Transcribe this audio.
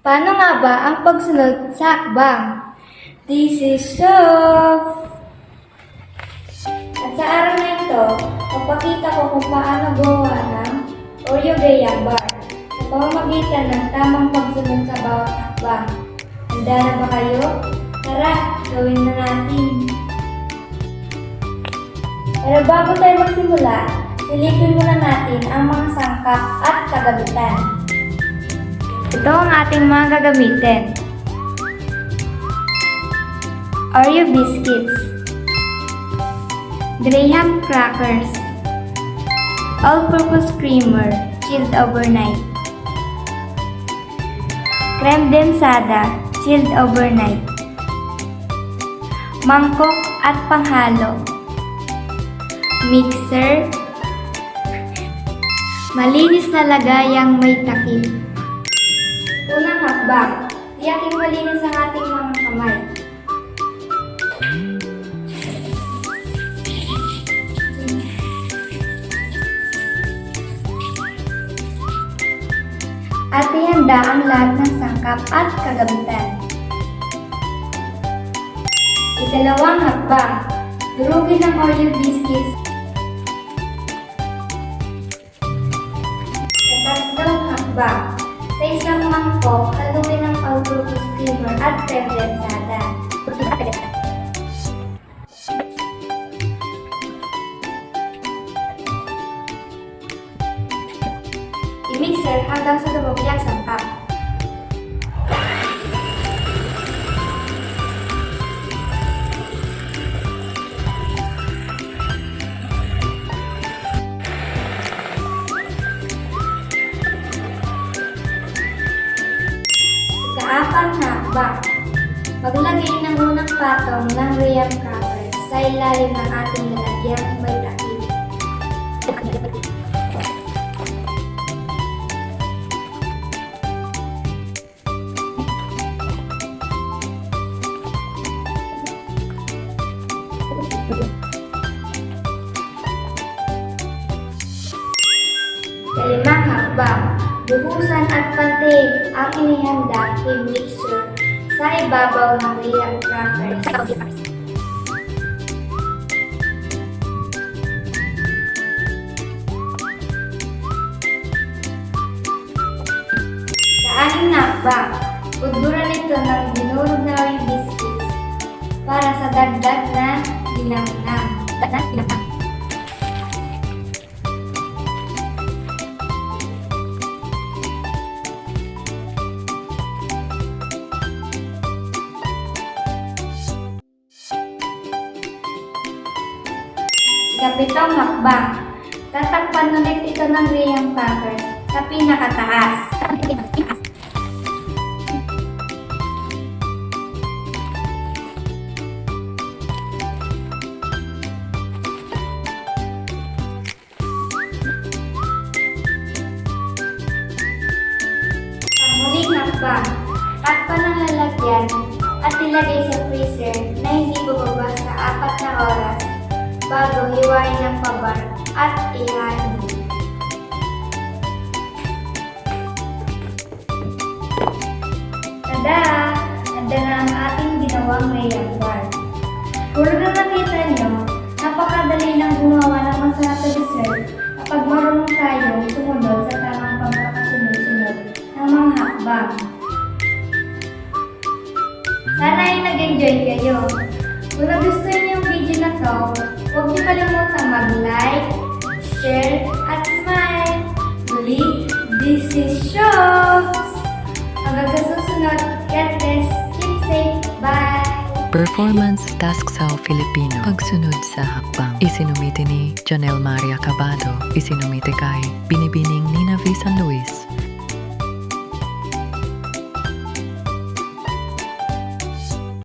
Paano nga ba ang pagsunod sa hakbang? This is Shop! At sa araw na ito, papakita ko kung paano gawa ng Oreo Graham Bar sa pamamagitan ng tamang pagsunod sa bawat hakbang. Handa na ba kayo? Tara, gawin na natin! Pero bago tayo magsimula, silipin muna natin ang mga sangkap at kagamitan. Ito ang ating mga gagamitin. Oreo biscuits, Graham crackers, all-purpose creamer chilled overnight, creme densada chilled overnight, mangkok at panghalo, mixer, malinis na lagayang may takip. Unang hakbang, tiyaking malinis ang ating mga kamay. At ihanda ang lahat ng sangkap at kagamitan. Ikalawang hakbang, durugin ang Oreo biscuits. Ikatlong hakbang, sa isang mangkok, haluin ang all-purpose creamer at creme densada. I-mixer hanggang sa lumabog ang sangkap. Ikaapat na hakbang, maglagay ng unang patong ng Graham crackers sa ilalim ng ating lalagyan may takip. Kalimang hakbang, buhusan at pantayin ang inihanda cream mixture sa ibabaw ng Graham crackers. Sa anim na hakbang, udburan ito ng dinurog na Oreo biscuits para sa dagdag na dinamnam. Ikapitong hakbang, tatakpan ulit ito ng Graham crackers sa pinakataas. Panghuling hakbang, takpan ang lalagyan at ilagay sa freezer na hindi bumaba sa 4 na oras bago hiwain ang pabar at ihain. Tada! Handa na ang ating ginawang Graham bar. Kung nakita nyo, napakadali lang gumawa ng masarap na dessert kapag marunong tayong sumunod sa tamang pagkakasunod-sunod ng mga hakbang. Sana ay nag-enjoy kayo. Kung nagustuhan niyo yung video na to, huwag niyo kalimutan mag-like, share, at smile. Muli, this is Shops! Hanggang sa susunod, God bless, keep safe, bye! Performance Task sa Filipino. Pagsunod sa hakbang. Isinumite ni Janelle Maria Cabado. Isinumite kay Binibining Nina V. San Luis.